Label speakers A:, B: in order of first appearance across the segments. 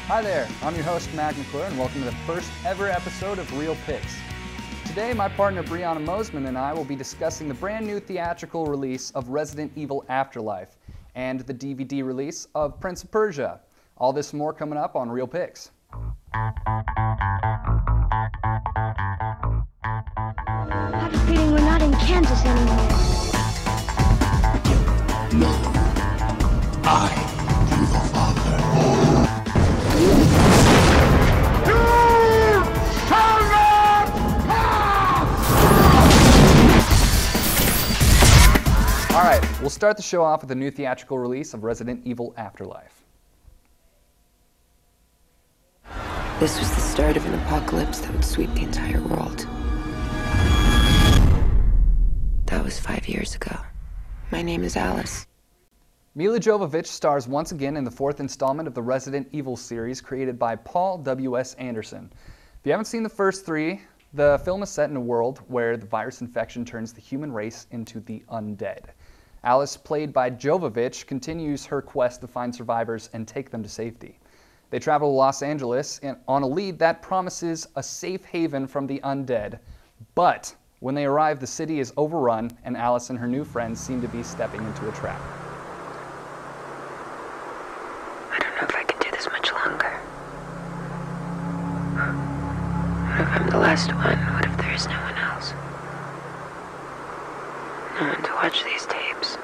A: Hi there, I'm your host McClure and welcome to the first ever episode of Real Picks. Today my partner Brianna Moseman and I will be discussing the brand new theatrical release of Resident Evil Afterlife and the DVD release of Prince of Persia. All this and more coming up on Real Picks.
B: I have a feeling we're not in Kansas anymore.
C: No, I am the Father.
A: Alright, we'll start the show off with the new theatrical release of Resident Evil Afterlife.
D: This was the start of an apocalypse that would sweep the entire world. That was 5 years ago. My name is Alice.
A: Milla Jovovich stars once again in the fourth installment of the Resident Evil series created by Paul W.S. Anderson. If you haven't seen the first three, the film is set in a world where the virus infection turns the human race into the undead. Alice, played by Jovovich, continues her quest to find survivors and take them to safety. They travel to Los Angeles on a lead that promises a safe haven from the undead, but when they arrive, the city is overrun and Alice and her new friends seem to be stepping into a trap.
D: I don't know if I can do this much longer. What if I'm the last one? What if there is no one else? No one to watch these tapes.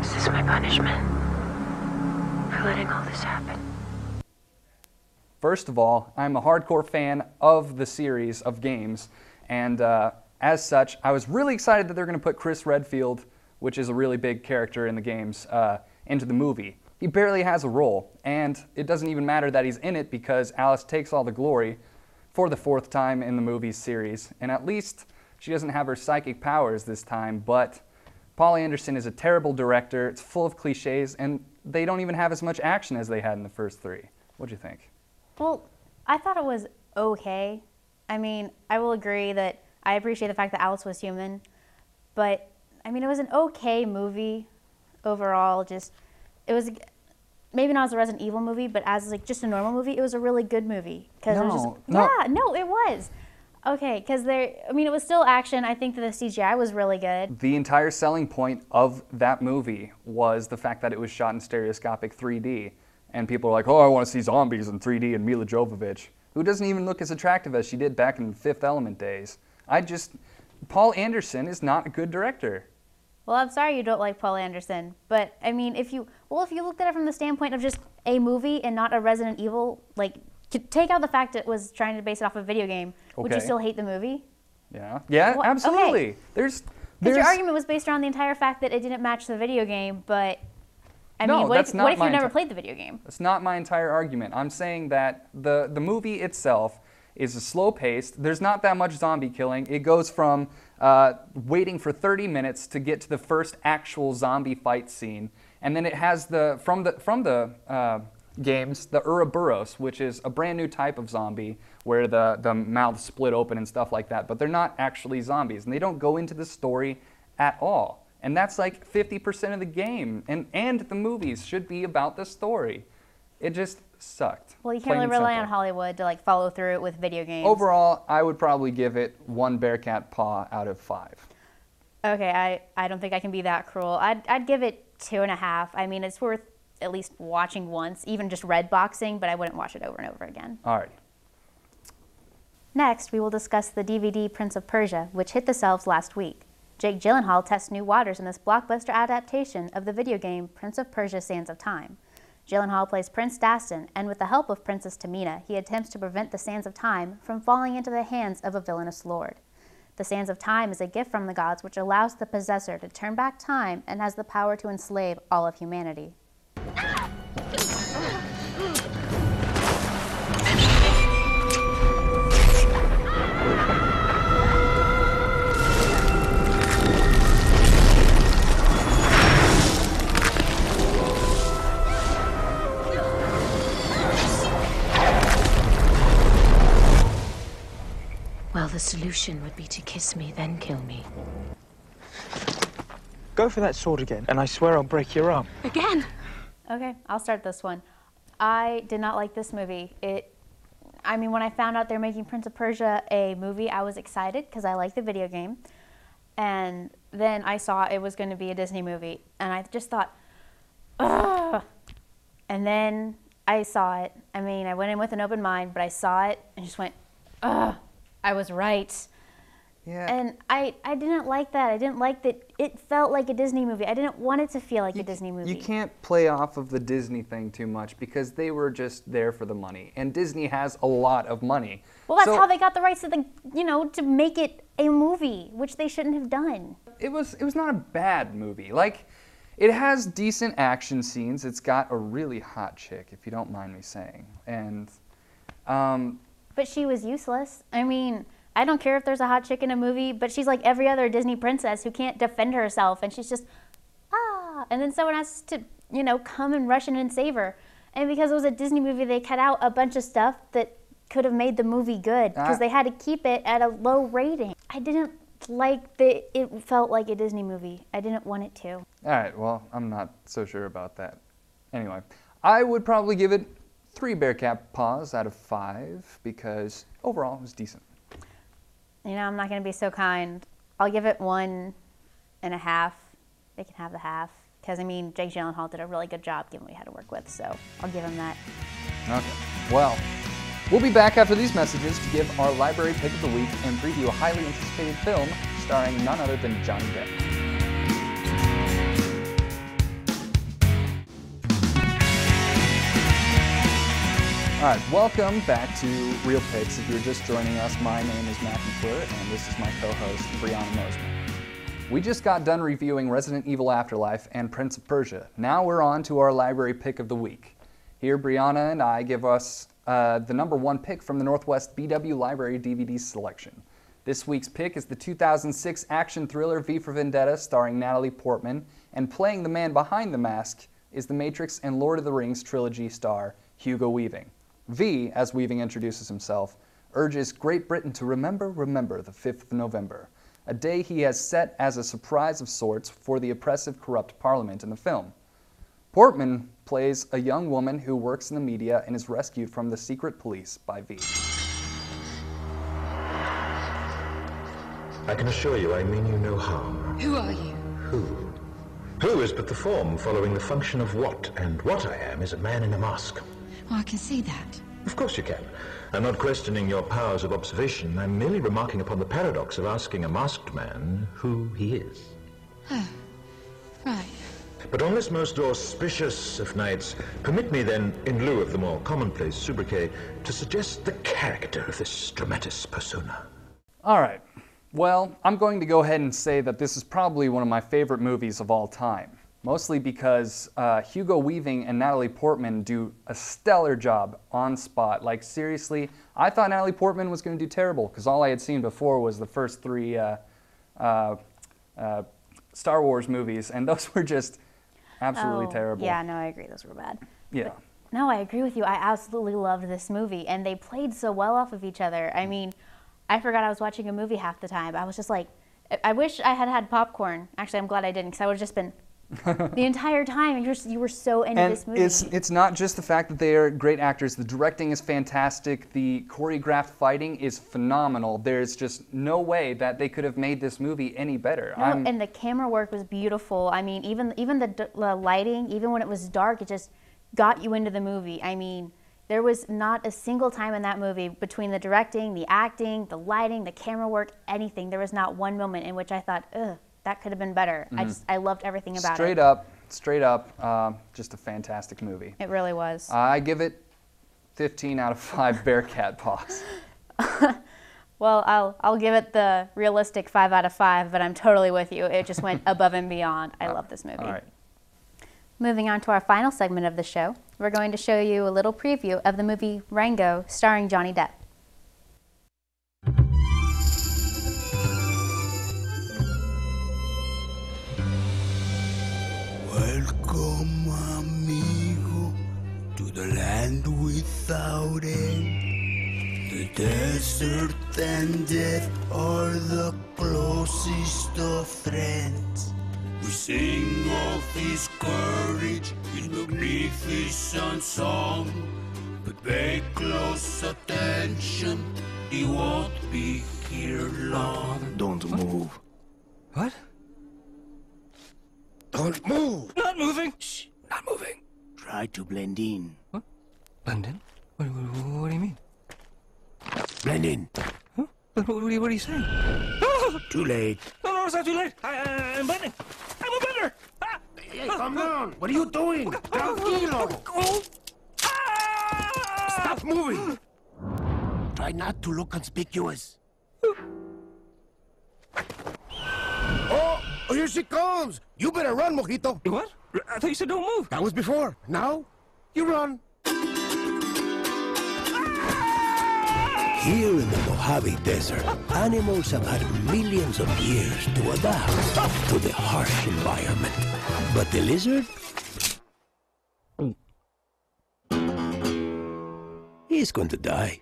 D: Is this my punishment? For letting all this happen?
A: First of all, I'm a hardcore fan of the series of games, and as such, I was really excited that they're going to put Chris Redfield, which is a really big character in the games, into the movie. He barely has a role, and it doesn't even matter that he's in it because Alice takes all the glory for the fourth time in the movie series, and at least she doesn't have her psychic powers this time, but Paul Anderson is a terrible director, it's full of cliches, and they don't even have as much action as they had in the first three. What'd you think?
E: Well, I thought it was okay. I mean, I will agree that I appreciate the fact that Alice was human, but I mean, it was an okay movie overall. Just, it was maybe not as a Resident Evil movie, but as like just a normal movie, it was a really good movie. It was. Okay, because it was still action. I think that the CGI was really good.
A: The entire selling point of that movie was the fact that it was shot in stereoscopic 3D. And people are like, oh, I want to see zombies in 3D and Milla Jovovich, who doesn't even look as attractive as she did back in the Fifth Element days. Paul Anderson is not a good director.
E: Well, I'm sorry you don't like Paul Anderson, but I mean, if you looked at it from the standpoint of just a movie and not a Resident Evil, like, take out the fact it was trying to base it off a video game, would you still hate the movie?
A: Yeah,
E: well,
A: absolutely.
E: Okay. Because your argument was based around the entire fact that it didn't match the video game, but I mean, what if you never played the video game? That's
A: not my entire argument. I'm saying that the movie itself is slow-paced. There's not that much zombie killing. It goes from waiting for 30 minutes to get to the first actual zombie fight scene, and then it has from the games, the Ouroboros, which is a brand new type of zombie where the mouths split open and stuff like that, but they're not actually zombies, and they don't go into the story at all. And that's like 50% of the game, and the movies should be about the story. It just sucked.
E: Well, you can't really rely on Hollywood to like follow through it with video games.
A: Overall, I would probably give it 1 Bearcat paw out of 5.
E: Okay, I don't think I can be that cruel. I'd give it 2.5. I mean, it's worth at least watching once, even just red boxing, but I wouldn't watch it over and over again.
A: All right.
E: Next, we will discuss the DVD Prince of Persia, which hit the shelves last week. Jake Gyllenhaal tests new waters in this blockbuster adaptation of the video game Prince of Persia: Sands of Time. Gyllenhaal plays Prince Dastan, and with the help of Princess Tamina, he attempts to prevent the Sands of Time from falling into the hands of a villainous lord. The Sands of Time is a gift from the gods which allows the possessor to turn back time and has the power to enslave all of humanity.
F: Well, the solution would be to kiss me, then kill me.
G: Go for that sword again, and I swear I'll break your arm.
F: Again?
E: Okay, I'll start this one. I did not like this movie. I mean, when I found out they're making Prince of Persia a movie, I was excited because I like the video game. And then I saw it was going to be a Disney movie, and I just thought, ugh. And then I saw it. I mean, I went in with an open mind, but I saw it and just went, ugh, I was right.
A: Yeah.
E: And I didn't like that. I didn't like that it felt like a Disney movie. I didn't want it to feel like a Disney movie.
A: You can't play off of the Disney thing too much because they were just there for the money. And Disney has a lot of money.
E: Well, that's how they got the rights to to make it a movie, which they shouldn't have done.
A: It was not a bad movie. Like, it has decent action scenes. It's got a really hot chick, if you don't mind me saying. And
E: But she was useless. I mean, I don't care if there's a hot chick in a movie, but she's like every other Disney princess who can't defend herself, and she's just, and then someone has to, come and rush in and save her. And because it was a Disney movie, they cut out a bunch of stuff that could have made the movie good, because they had to keep it at a low rating. I didn't like that it felt like a Disney movie. I didn't want it to.
A: all right, well, I'm not so sure about that. Anyway, I would probably give it 3 Bearcat paws out of 5 because overall it was decent.
E: I'm not going to be so kind. I'll give it 1.5. They can have the half. Because, Jake Gyllenhaal did a really good job given what we had to work with, so I'll give him that.
A: Okay, well, we'll be back after these messages to give our library pick of the week and preview a highly anticipated film starring none other than Johnny Depp. All right, welcome back to Real Picks. If you're just joining us, my name is McClure, and this is my co-host, Brianna Moseman. We just got done reviewing Resident Evil Afterlife and Prince of Persia. Now we're on to our library pick of the week. Here, Brianna and I give us the number 1 pick from the Northwest BW Library DVD selection. This week's pick is the 2006 action thriller V for Vendetta starring Natalie Portman, and playing the man behind the mask is the Matrix and Lord of the Rings trilogy star Hugo Weaving. V, as Weaving introduces himself, urges Great Britain to remember the 5th of November, a day he has set as a surprise of sorts for the oppressive, corrupt Parliament in the film. Portman plays a young woman who works in the media and is rescued from the secret police by V.
G: I can assure you I mean you no harm.
F: Who are you?
G: Who? Who is but the form following the function of what, and what I am is a man in a mask.
F: Oh, I can see that.
G: Of course you can. I'm not questioning your powers of observation. I'm merely remarking upon the paradox of asking a masked man who he is.
F: Oh, right.
G: But on this most auspicious of nights, permit me then, in lieu of the more commonplace sobriquet, to suggest the character of this dramatis persona.
A: All right. Well, I'm going to go ahead and say that this is probably one of my favorite movies of all time. Mostly because Hugo Weaving and Natalie Portman do a stellar job on spot. Like, seriously, I thought Natalie Portman was going to do terrible because all I had seen before was the first 3 Star Wars movies, and those were just absolutely terrible.
E: Yeah, no, I agree. Those were bad.
A: Yeah.
E: But, no, I agree with you. I absolutely loved this movie, and they played so well off of each other. I forgot I was watching a movie half the time. I was just like, I wish I had had popcorn. Actually, I'm glad I didn't, because I would have just been the entire time. You were so into this movie.
A: It's not just the fact that they are great actors. The directing is fantastic. The choreographed fighting is phenomenal. There's just no way that they could have made this movie any better.
E: No, and the camera work was beautiful. Even the lighting, even when it was dark, it just got you into the movie. There was not a single time in that movie, between the directing, the acting, the lighting, the camera work, anything, there was not one moment in which I thought, ugh, that could have been better. I loved everything about it. Straight up, just a fantastic movie. It really was. I give it 15 out of 5 Bearcat paws. Well, I'll give it the realistic 5 out of 5, but I'm totally with you. It just went above and beyond. I love this movie. All right. Moving on to our final segment of the show, we're going to show you a little preview of the movie Rango, starring Johnny Depp.
C: Welcome, amigo, to the land without end. The desert and death are the closest of friends. We sing of his courage, his magnificent song. But pay close attention, he won't be here long.
H: Don't move.
I: What?
H: Don't move!
I: Not moving!
H: Shh, not moving. Try to blend in.
I: What? London? What do you mean?
H: Blend in.
I: Huh? What are you saying?
H: Too late.
I: No, it's not too late. I'm blending. I'm a blender! Ah!
H: Hey, calm down. What are you doing? Tranquilo.
I: Oh! Ah!
H: Stop moving. Try not to look conspicuous. Oh, here she comes. You better run, Mojito.
I: What? I thought you said don't move.
H: That was before. Now, you run. Here in the Mojave Desert, animals have had millions of years to adapt to the harsh environment. But the lizard? He's going to die.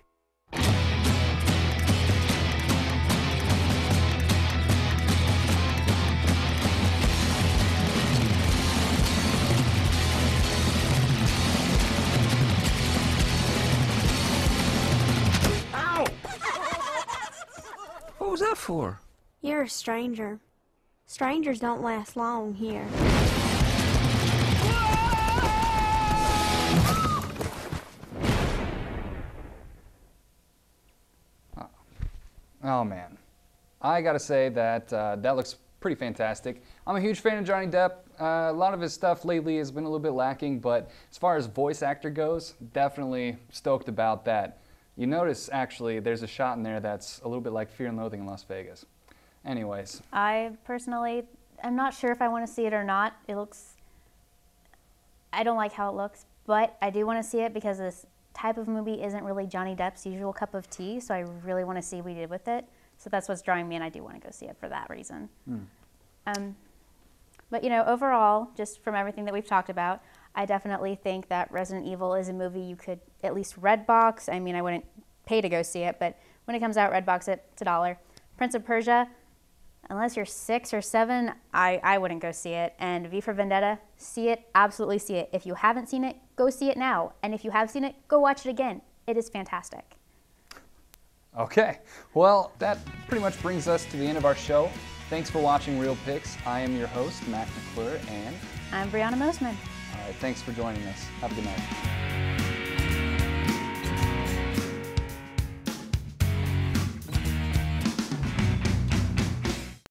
I: What was that for?
B: You're a stranger. Strangers don't last long here.
A: Oh man, I gotta say that that looks pretty fantastic. I'm a huge fan of Johnny Depp. A lot of his stuff lately has been a little bit lacking, but as far as voice actor goes, definitely stoked about that. You notice, actually, there's a shot in there that's a little bit like Fear and Loathing in Las Vegas. Anyways.
E: I personally, I'm not sure if I want to see it or not. I don't like how it looks, but I do want to see it because this type of movie isn't really Johnny Depp's usual cup of tea, so I really want to see what he did with it. So that's what's drawing me, and I do want to go see it for that reason. But, you know, overall, just from everything that we've talked about, I definitely think that Resident Evil is a movie you could at least Redbox. I mean, I wouldn't pay to go see it, but when it comes out, Redbox it. It's $1. Prince of Persia, unless you're 6 or 7, I wouldn't go see it. And V for Vendetta, see it, absolutely see it. If you haven't seen it, go see it now. And if you have seen it, go watch it again. It is fantastic.
A: Okay, well, that pretty much brings us to the end of our show. Thanks for watching Real Picks. I am your host, McClure, and
E: I'm Brianna Moseman.
A: all right, thanks for joining us. Have a good night.